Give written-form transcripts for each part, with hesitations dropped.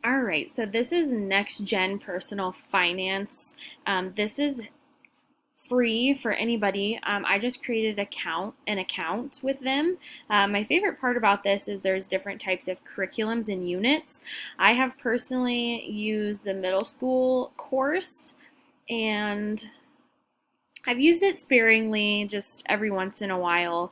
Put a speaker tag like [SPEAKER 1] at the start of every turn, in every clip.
[SPEAKER 1] All right, so this is Next Gen Personal Finance. This is free for anybody. I just created an account with them. My favorite part about this is there's different types of curriculums and units. I have personally used the middle school course, and I've used it sparingly, just every once in a while.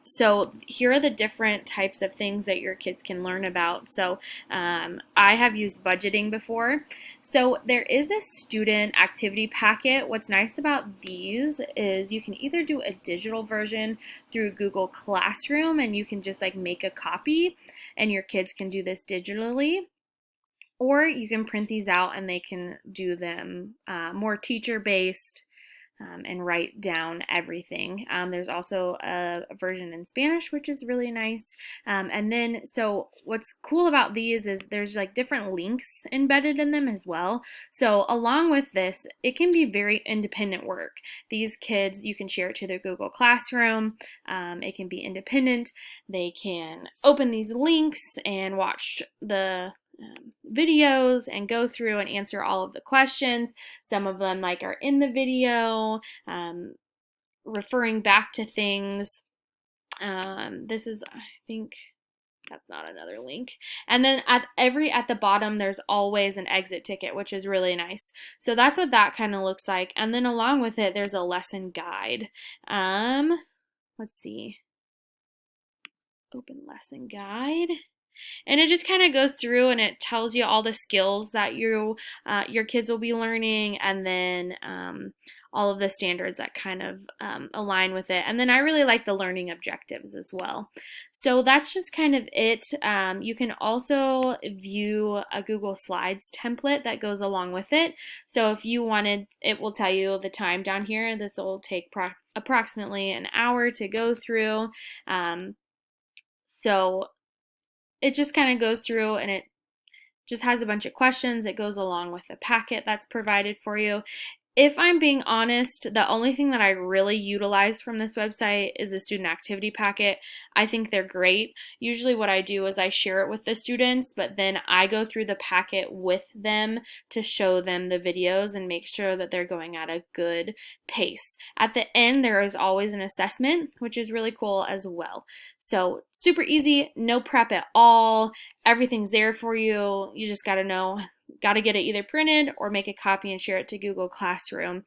[SPEAKER 1] So here are the different types of things that your kids can learn about. So I have used budgeting before. So there is a student activity packet. What's nice about these is you can either do a digital version through Google Classroom, and you can just like make a copy and your kids can do this digitally. Or you can print these out and they can do them more teacher based, and write down everything. There's also a version in Spanish, which is really nice. And then, so what's cool about these is there's like different links embedded in them as well. So along with this, it can be very independent work. These kids, you can share it to their Google Classroom. It can be independent. They can open these links and watch the videos and go through and answer all of the questions. Some of them like are in the video, referring back to things. This is, I think, that's not another link. And then at the bottom, there's always an exit ticket, which is really nice. So that's what that kind of looks like. And then along with it, there's a lesson guide. Let's see. Open lesson guide. And it just kind of goes through and it tells you all the skills that your kids will be learning, and then all of the standards that kind of align with it. And then I really like the learning objectives as well. So that's just kind of it. You can also view a Google Slides template that goes along with it. So if you wanted, it will tell you the time down here. This will take approximately an hour to go through. So it just kind of goes through and it just has a bunch of questions. It goes along with the packet that's provided for you. If I'm being honest, the only thing that I really utilize from this website is the student activity packet. I think they're great. Usually what I do is I share it with the students, but then I go through the packet with them to show them the videos and make sure that they're going at a good pace. At the end, there is always an assessment, which is really cool as well. So super easy, no prep at all. Everything's there for you. You just got to get it either printed or make a copy and share it to Google Classroom.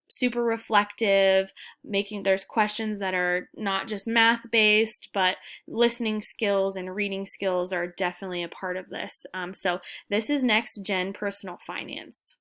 [SPEAKER 1] Super reflective, there's questions that are not just math based, but listening skills and reading skills are definitely a part of this. So this is Next Gen Personal Finance.